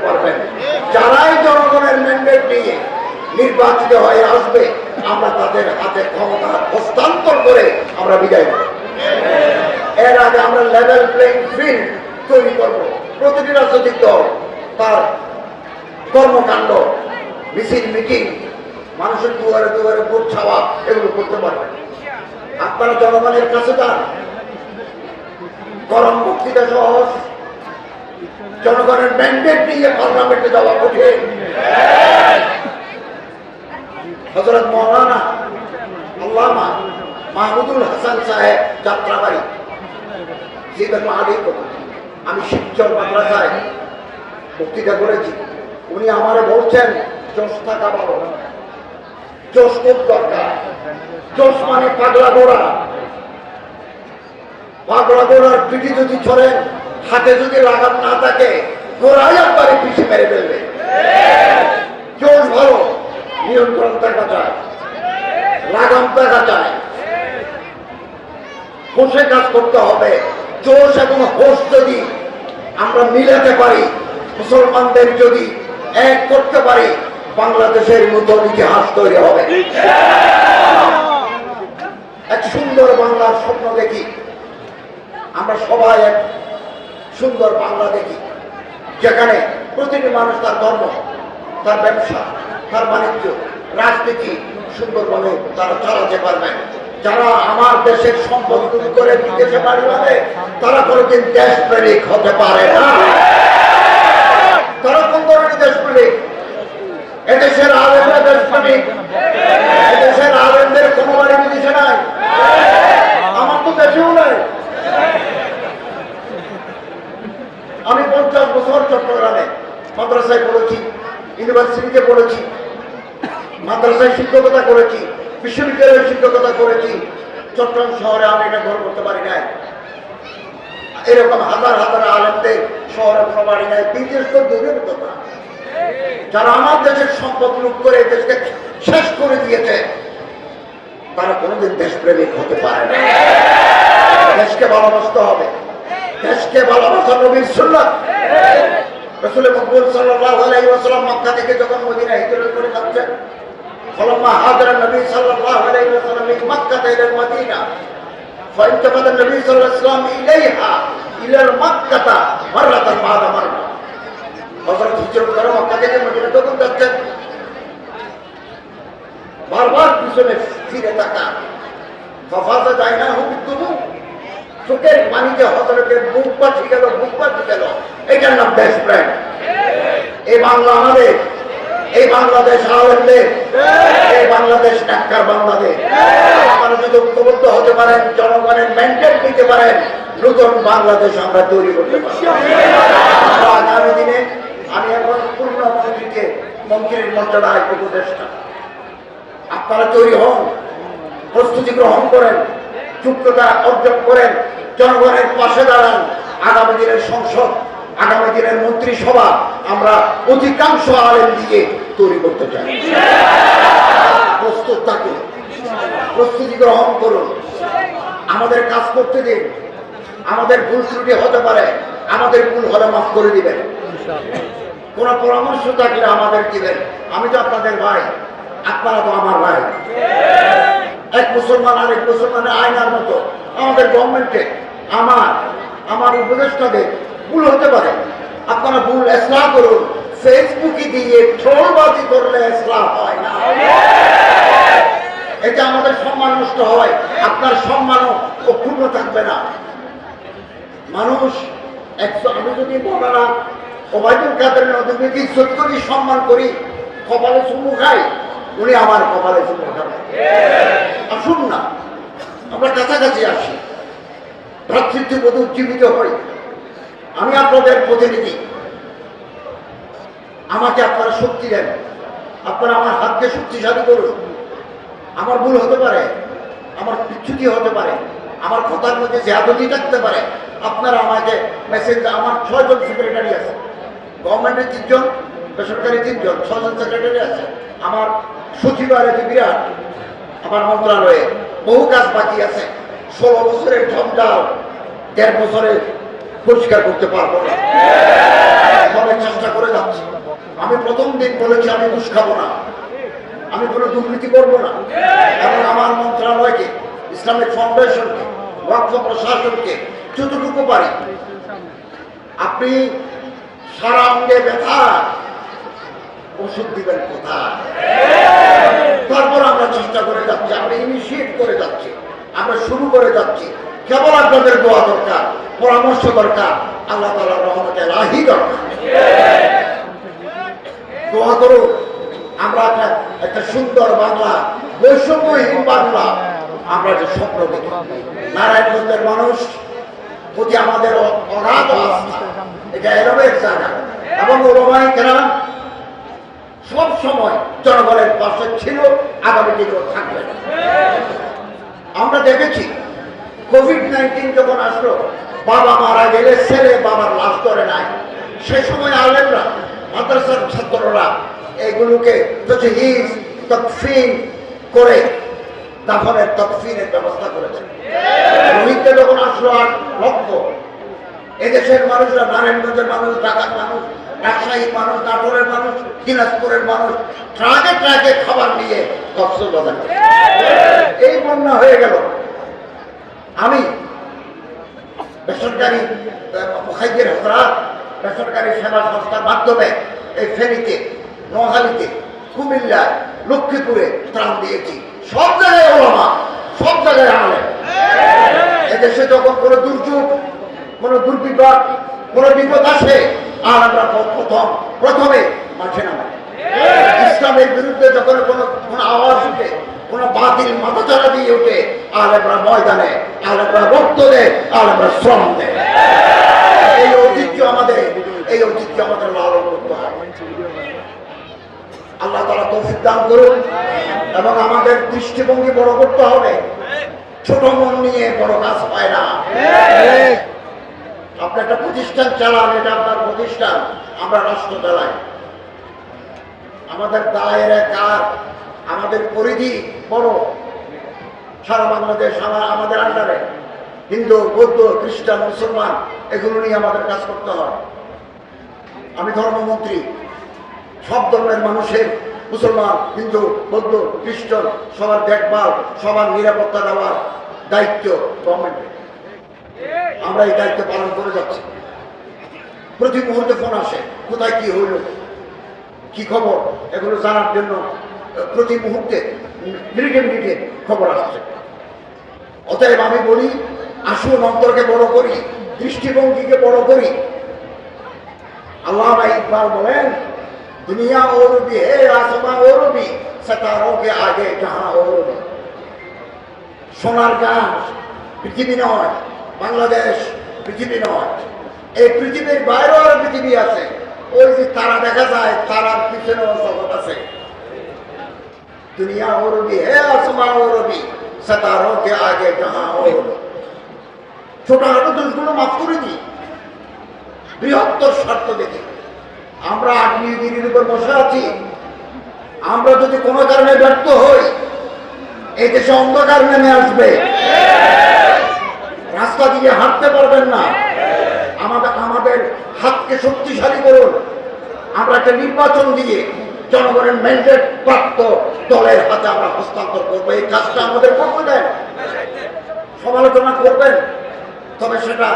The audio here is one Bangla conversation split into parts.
পারবেন। যারাই জনগণের ম্যান্ডেট নিয়ে নির্বাচিত হয়ে আসবে, আমরা তাদের হাতে ক্ষমতা হস্তান্তর করে আমরা বিদায় করব। এর আগে আমরা লেভেল প্লেইং ফিল্ড তৈরি করব। প্রতিটি রাজনৈতিক দল তার কর্মকাণ্ড, মিছিল, মিটিং, মানুষের দুয়ারে দুয়ারে ভোট ছাওয়া এগুলো করতে পারবেন। আপনারা জনগণের কাছে যান, গরম বক্তৃতা সহজ, জনগণের ম্যান্ডেট নিয়ে পার্লামেন্টে যাওয়া কঠিন। হযরত মাওলানা আল্লামা মাহমুদুল হাসান সাহেব যাত্রাবাড়ি, আমি শিবচর মাদ্রাসায় বক্তৃতা করেছি। উনি আমারে বলছেন, জোশ থাকা ভালো, জোশ খুব দরকার। জোশ মানে পাগলা ঘোড়া, পাগলা ঘোড়ার পিঠে যদি ছড়েন, হাতে যদি লাগাম না থাকে, ঘোড়াই একবারে পিছে মেরে ফেলবে। জোশ ভালো, নিয়ন্ত্রণ থাকা যায়, লাগাম থাকা যায়, হোশে কাজ করতে হবে। জোশ এবং হোশ যদি আমরা মিলাতে পারি, মুসলমানদের যদি এক করতে পারি, বাংলাদেশের মতন ইতিহাস তৈরি হবে। এক সুন্দর বাংলার স্বপ্ন দেখি আমরা সবাই, এক সুন্দর বাংলা দেখি যেখানে প্রতিটি মানুষ তার ধর্ম, তার ব্যবসা, তার বাণিজ্য, রাজনীতি সুন্দরভাবে তারা চালাতে পারবেন। যারা আমার দেশের সম্পদ চুরি করে বিদেশে বাড়ি বাঁধে, তারা কোনোদিন দেশপ্রেমিক হতে পারে না। তারা কোন ধরনের দেশপ্রেমিক? এদেশের আলেমরা দেশপ্রেমিক। এদেশের আলেমদের কোনো বাড়ি বিদেশে নাই, আমার তো দেশেও নাই। আমি 50 বছর চট্টগ্রামে মাদ্রাসায় পড়েছি, ইউনিভার্সিটিতে পড়েছি, মাদ্রাসায় শিক্ষকতা করেছি, বিশ্ববিদ্যালয়ে শিক্ষকতা করেছি। চট্টগ্রাম শহরে আমি এটা গ্রহণ করতে পারি নাই। এরকম হাজার হাজার আলেমদের শহরে কোনো বাড়ি নাই, বিদেশ তো দূরের কথা। যারা আমার দেশের সম্পদ লুট করে দেশকে শেষ করে দিয়েছে, তারা কোনোদিন দেশপ্রেমিক হতে পারে না। দেশকে ভালোবাসতে হবে, দেশকে ভালোবাসা নবীর সুন্নাত। রাসূল মকবুল সাল্লাল্লাহু আলাইহি ওয়াসাল্লাম মক্কা থেকে যখন মদিনা হিজরত করে যাচ্ছেন, فلما هاجر النبي صلى الله عليه وسلم من مكة إلى المدينة فانتقل النبي صلى الله عليه وسلم إليها إلى مكة مرة بعد مرة। হযরত হিজরত করে মক্কা থেকে মদিনা যখন যাচ্ছেন, বারবার পিছনে ফিরে তাকান। ফাফাজা যায়নাহু বিদ্দুমু, চোখের পানিতে হযরতের বুক বাঁচি গেল, বুক বাঁচি গেল। এটার নাম দেশপ্রেম। এই বাংলা আমাদের, এই বাংলাদেশ আলেমদের, এই বাংলাদেশ ন্যাক্কার বাংলাদেশ। আপনারা যদি ঐক্যবদ্ধ হতে পারেন, জনগণের ম্যান্ডেট দিতে পারেন, নতুন বাংলাদেশ আমরা তৈরি করতে পারি। আগামী দিনে আমি এখন পূর্ণ মন্ত্রীকে মন্ত্রীর মর্যাদায় উপদেষ্টা। আপনারা তৈরি হন, প্রস্তুতি গ্রহণ করেন, যোগ্যতা অর্জন করেন, জনগণের পাশে দাঁড়ান। আগামী দিনের সংসদ, আগামী দিনের মন্ত্রিসভা আমরা অধিকাংশ আলেম দিয়ে তৈরি করতে চাই। প্রস্তুত থাকুন, প্রস্তুতি গ্রহণ করুন, আমাদের কাজ করতে দিন। আমাদের ভুল ত্রুটি হতে পারে, আমাদের ভুল হলে মাফ করে দিবেন। কোন পরামর্শ থাকলে আমাদের দিবেন। আমি তো আপনাদের ভাই, আপনারা তো আমার ভাই। এক মুসলমান আরেক মুসলমানের আয়নার মতো। আমাদের গভর্নমেন্টে আমার উপদেষ্টাদের ভুল হতে পারে, আপনারা ভুল ইসলাহ করুন। ফেসবুকে দিয়ে ট্রোলবাজি করলে ইসলাহ হয় না, এটা আমাদের সম্মান নষ্ট হয়, আপনার সম্মানও অক্ষুণ্ণ থাকবে না। মানুষ আমি যদি বলারা ওবায়দুল কাদের নদীকে ইজ্জত করি, সম্মান করি, কপালে চুমু খাই, উনি আমার কপালে চুমু খাবেন। আসুন না, আমরা কাছাকাছি আসি, ভ্রাতৃত্ববোধ উজ্জীবিত হই। আমি আপনাদের প্রতিনিধি, আমাকে আপনারা শক্তি দেন, আপনারা আমার হাতকে শক্তিশালী করুন। আমার ভুল হতে পারে, আমার বিচ্যুতি হতে পারে, আমার কথার মধ্যে জিয়াদতি থাকতে পারে। আপনারা আমাকে মেসেজ, আমার 6 জন সেক্রেটারি আছে, গভর্নমেন্টের 3 জন, বেসরকারি 3 জন, 6 জন সেক্রেটারি আছে। আমার সচিবালয় বিরাট, আমার মন্ত্রণালয়ে বহু কাজ বাকি আছে। 16 বছরের ঝঞ্ঝাল 1.5 বছরে পরিষ্কার করতে পারবো না। অনেক চেষ্টা করে যাচ্ছি। আমি প্রথম দিন বলেছি আমি ঘুষ খাবো না, আমি কোনো দুর্নীতি করবো না, এবং আমার মন্ত্রণালয়কে, ইসলামিক ফাউন্ডেশনকে, ওয়াকফ প্রশাসনকে যতটুকু পারি, আপনি সারা অঙ্গে ব্যথা ওষুধ দিবেন কোথায়, তারপর আমরা চেষ্টা করে যাচ্ছি, আমরা ইনিশিয়েট করে যাচ্ছি, আমরা শুরু করে যাচ্ছি। কেবল আপনাদের দোয়া দরকার, পরামর্শ দরকার, আল্লাহ তাআলার রহমতে রাহি দরকার। দোয়া করুন আমরা একটা সুন্দর বাংলা, বৈষম্যহীন বাংলা আমরা যে স্বপ্ন দেখি। নারায়ণগঞ্জের মানুষ প্রতি আমাদের অগাধ আস্থা, এটা এরমের জায়গা, এবং ওলামায়ে কেরাম সব সময় জনগণের পাশে ছিল, আগামী দিনেও থাকবে। আমরা দেখেছি কোভিড-19 যখন আসলো, বাবা মারা গেলে ছেলে বাবার লাশ ধরে নাই, সেই সময় আলেমরা, মাদ্রাসার ছাত্ররা এগুলোকে তাজহিজ, তাকফিন করে দাফনের তকফিনের ব্যবস্থা করেছেন। রোহিঙ্গা যখন আসলো 8 লক্ষ, এদেশের মানুষরা, নারায়ণগঞ্জের মানুষ, ঢাকার মানুষ, রাজশাহীর মানুষ, নাটোরের মানুষ, দিনাজপুরের মানুষ ট্রাকে ট্রাকে খাবার নিয়ে কক্সবাজার, এই বন্যা হয়ে গেল। আমি বেসরকারি মুখাইদের হজরাত, বেসরকারি সেবা সংস্থার মাধ্যমে এই ফেনীতে, নোয়াখালীতে, কুমিল্লায়, লক্ষ্মীপুরে ত্রাণ দিয়েছি। সব জায়গায় ওলামা, সব জায়গায় আলেম। এদেশে যখন কোনো দুর্যোগ, কোনো দুর্বিপাক, কোনো বিপদ আসে, আর আমরা প্রথমে মাঠে নামাই। ইসলামের বিরুদ্ধে যখন কোনো আওয়াজ উঠে, কোনো বাতিল মাথাচাড়া দিয়ে উঠে, আর আমরা ময়দানে, আর আমরা রক্ত দেয়, আর আমরা শ্রম দেয়। এই ঐতিহ্য আমাদের লালন করতে হয়। আল্লাহ তাআলা তৌফিক দান করুন, এবং আমাদের দৃষ্টিভঙ্গি বড় করতে হবে। ছোট মন নিয়ে বড় কাজ পায় না। আপনি একটা প্রতিষ্ঠান চালান, এটা আপনার প্রতিষ্ঠান, আমরা রাষ্ট্র চালাই। আমাদের দায়ের কাজ, আমাদের পরিধি বড়, সারা বাংলাদেশ আমাদের আন্ডারে। হিন্দু, বৌদ্ধ, খ্রিস্টান, মুসলমান, এগুলো নিয়ে আমাদের কাজ করতে হয়। আমি ধর্মমন্ত্রী, সব ধর্মের মানুষের, মুসলমান, হিন্দু, বৌদ্ধ, খ্রিস্টান, সবার দেখভাল, সবার নিরাপত্তা দেওয়ার দায়িত্ব গভর্নমেন্টের। আমরা এই দায়িত্ব পালন করে যাচ্ছি। প্রতি মুহূর্তে ফোন আসে, কোথায় কি হইল, কি খবর, এগুলো জানার জন্য প্রতি মুহূর্তে, মিনিটে মিনিটে খবর আসছে। অতএব আমি বলি, আসুন অন্তরকে বড় করি, দৃষ্টিভঙ্গিকে বড় করি। আল্লামা ইকবাল বলেন, দুনিয়া और भी है आसमां और भी सितारों के आगे जहां और भी। সোনার গাছ পৃথিবী নয়, বাংলাদেশ পৃথিবী নয়, এই পৃথিবীর বাইরেও আর পৃথিবী আছে। ওই যে তারা দেখা যায়, তারার পিছনেও জগৎ আছে। দুনিয়া और भी है आसमां और भी सितारों के आगे जहां और भी। ছোটখাটো দোষগুলো মাফ করে দিই, বৃহত্তর স্বার্থ দেখি। আমরা আগ্নেয়গিরির উপর বসে আছি, আমরা যদি কোনো কারণে ব্যর্থ হই, এই দেশে অন্ধকার নেমে আসবে, রাস্তা দিয়ে হাঁটতে পারবেন না। আমাদের হাতকে শক্তিশালী করুন। আমরা একটা নির্বাচন দিয়ে জনগণের ম্যান্ডেট প্রাপ্ত দলের হাতে আমরা হস্তান্তর করবো। এই কাজটা আমাদের করতে দেন, সমালোচনা করবেন, তবে সেটা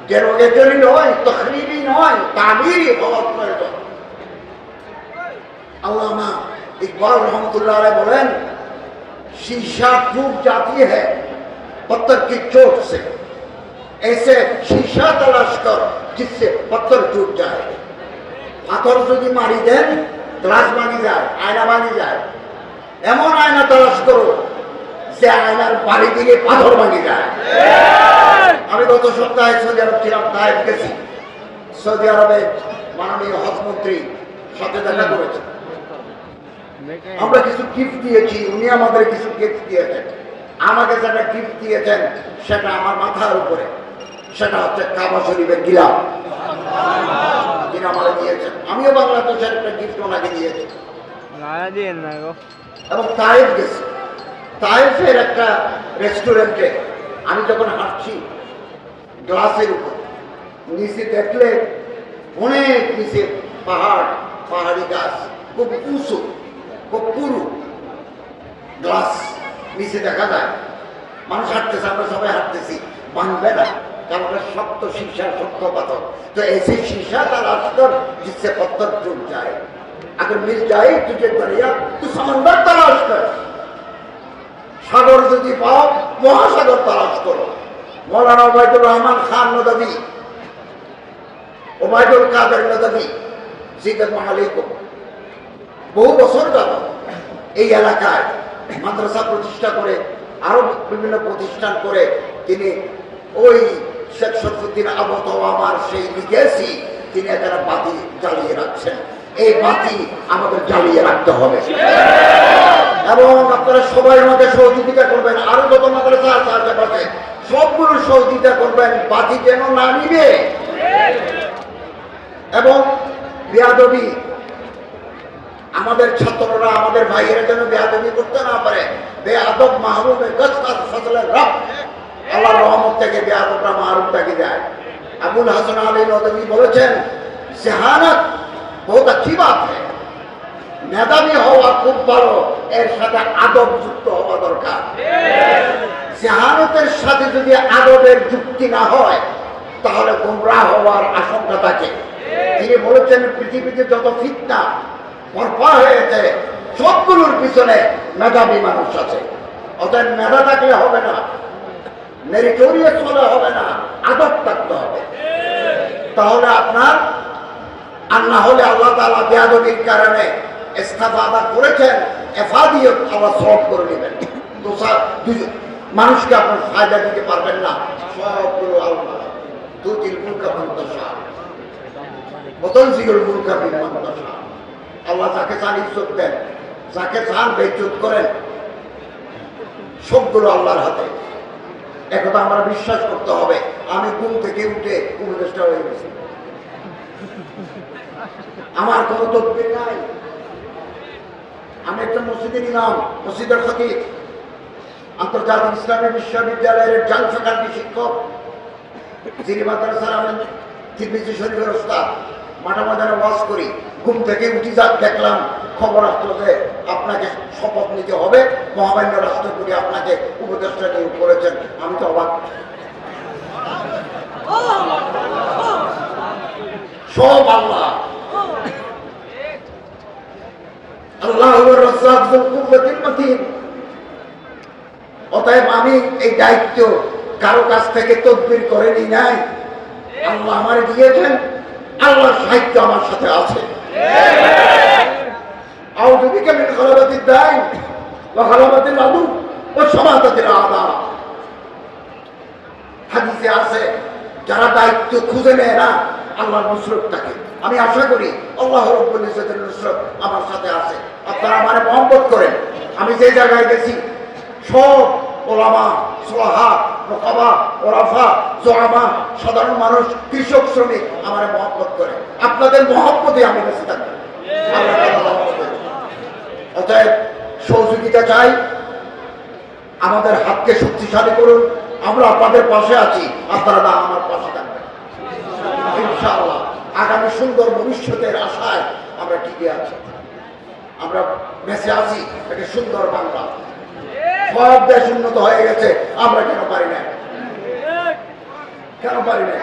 ডেরোগেটরি নয়, তখরিবি নয়, তামিরি হওয়ার প্রয়োজন। আল্লামা ইকবাল रहमतुल्लाह अलैह বলেন, शीशा टूट जाती है पत्थर की चोट से, ऐसे शीशा तलाश कर जिससे पत्थर टूट जाए। পাথর যদি মারি দেন, গ্লাস ভাঙি যায়, আয়না ভাঙি যায়। এমন আয়না তলাশ করো যে আয়নার বাড়ি দিলে পাথর ভাঙি যায়। আমি গত সপ্তাহে সৌদি আরব ছিলাম, তাইফ গেছি। সৌদি আরবে মাননীয় হজ মন্ত্রী সাথে দেখা করেছে। আমরা কিছু গিফট দিয়েছি, উনি আমাদের কিছু গিফট দিয়েছেন। আমাকে যেটা গিফট দিয়েছেন সেটা আমার মাথার উপরে, সেটা হচ্ছে কাবা শরীফের গিলাফ, যিনি আমাকে দিয়েছেন। আমিও বাংলাদেশের একটা গিফট ওনাকে দিয়েছি। এবং তাইফ গেছি, তাইফের একটা রেস্টুরেন্টে আমি যখন হাঁটছি, গ্লাসের উপর নিচে দেখলে অনেক নিচে পাহাড়, পাহাড়ি গাছ, খুব উঁচু, খুব পুরু, গ্লাস নিচে দেখা যায়। মানুষ হাঁটতেছে, আমরা সবাই হাঁটতেছি, ভাঙবে না, কারণ ওটা শক্ত শীর্ষা, শক্ত পাথর। তো ऐसे शीशा तलाश कर जिससे पत्थर टूट जाए, अगर मिल जाए तुझे दरिया तो समंदर तलाश कर। সাগর যদি পাও মহাসাগর তালাশ করো। মৌলানা ওবায়দুর রহমান খান নদভী, ওবায়দুল কাদের নদভী, জিজ্ঞাসা আলাইকুম, বহু বছর যাবত এই এলাকায় মাদ্রাসা প্রতিষ্ঠা করে, আরো বিভিন্ন প্রতিষ্ঠান করে তিনি ওই শেখ শরফুদ্দিন আবত আমার সেই লিগেসি তিনি এখানে বাতি জ্বালিয়ে রাখছেন। এই বাতি আমাদের জ্বালিয়ে রাখতে হবে এবং আপনারা সবাই আমাদের সহযোগিতা করবেন। আরো যত মাদ্রাসা আছে আশেপাশে সবগুলো সহযোগিতা করবেন, বাতি যেন না নিবে। এবং বেয়াদবি, আমাদের ছাত্ররা, আমাদের ভাইয়েরা যেন বেয়াদবি করতে না পারে। বেয়াদব মাহরুমে গছ কাজ ফসলের রব, আল্লাহর রহমত থেকে বেয়াদবরা মাহরুমটাকে দেয়। আবুল হাসান আলী নদভী বলেছেন, জেহানত বহুত अच्छी बात है, মেধাবী হওয়া খুব ভালো, এর সাথে আদব যুক্ত হওয়া দরকার। জেহানতের সাথে যদি আদবের যুক্তি না হয় তাহলে গোমরাহ হওয়ার আশঙ্কা থাকে। তিনি বলেছেন, পৃথিবীতে যত ফিতনা বরপা হয়েছে সবগুলোর পিছনে মেধাবী মানুষ আছে। অতএব মেধা থাকলে হবে না, মেরিটোরিয়াস হলে হবে না, আদব থাকতে হবে। তাহলে আপনার আর না হলে আল্লাহ তাআলা বেয়াদবির কারণে ইস্তেফাদা করেছেন, এফাদিয়ত আল্লাহ সওয়াব করে নেবেন। মানুষকে আপনার ফায়দা দিতে পারবেন না, সবগুলো আল্লাহ। তুতিল মুলকা মান তাশা ওয়া তানজিলুল মুলকা মিম্মান তাশা। আল্লাহ যাকে চান ইজ্জত দেন, যাকে চান বেইজ্জত করেন, সবগুলো আল্লাহর হাতে। একথা আমরা বিশ্বাস করতে হবে। আমি ঘুম থেকে উঠে উপদেষ্টা হয়ে গেছি, আমার কোনো তদবির নাই। আমি একটা মসজিদের ইমাম, মসজিদের খতিব, আন্তর্জাতিক ইসলামী বিশ্ববিদ্যালয়ের জাল ফ্যাকাল্টি শিক্ষক, যিনি মাদ্রাসার আমি তিরমিজি শরীফের ওস্তাদ, মাঠে ময়দানে ওয়াজ করি। ঘুম থেকে উঠি দেখলাম খবর আসলো যে আপনাকে শপথ নিতে হবে, মহামান্য রাষ্ট্রপতি আপনাকে উপদেষ্টা নিয়োগ করেছেন। আমি তো অবাক। সব আল্লাহ, অতএব আমি এই দায়িত্ব কারো কাছ থেকে তদবির করে নি নাই, আল্লাহ আমার দিয়েছেন, আল্লাহর সাহিত্য আমার সাথে আছে। আউযু বিকা মিন গালাবাতিদ দাই ওয়া গালাবাতিল আদু ওয়া শামাতাতিল আদা। হাদিসে আছে, যারা দায়িত্ব খুঁজে নেয় না আল্লাহর নুসরত থাকে। আমি আশা করি আল্লাহ রাব্বুল ইজ্জতের নুসরত আমার সাথে আছে। আপনারা আমারে মহব্বত করেন। আমি যে জায়গায় গেছি সব ওলামা, সুলাহা, মুকাবা, ওরাফা, জোয়ামা, সাধারণ মানুষ, কৃষক, শ্রমিক আমারে মহব্বত করে। আপনাদের মহব্বতে আমি বেঁচে থাকি। অতএব সহযোগিতা চাই, আমাদের হাতকে শক্তিশালী করুন। আমরা আপনাদের পাশে আছি, আপনারা না আমার পাশে থাকবেন ইনশাআল্লাহ। আগামী সুন্দর ভবিষ্যতের আশায় আমরা টিকে আছি, আমরা বেঁচে আছি। একটা সুন্দর বাংলা, সব দেশ উন্নত হয়ে গেছে, আমরা কেন পারি না? কেন পারি না?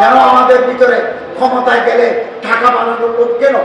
কেন আমাদের ভিতরে ক্ষমতায় গেলে টাকা বানানোর লোক কেন?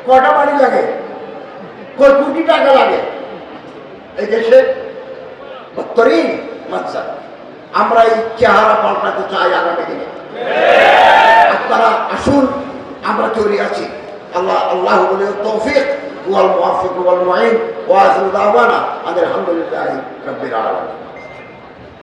কটা বাড়ি লাগে, কয় কোটি টাকা লাগে এই দেশে? বত্তরিন মানসা। আমরা এই চেহারা পাল্টাতে চাই আগামী দিনে। আপনারা আসুন, আমরা তৈরি আছি। আল্লাহ বলে তৌফিক ওয়াল মুওয়াফিক ওয়াল মুঈন ওয়া আখিরু দাওয়ানা আলহামদুলিল্লাহি রাব্বিল আলামিন।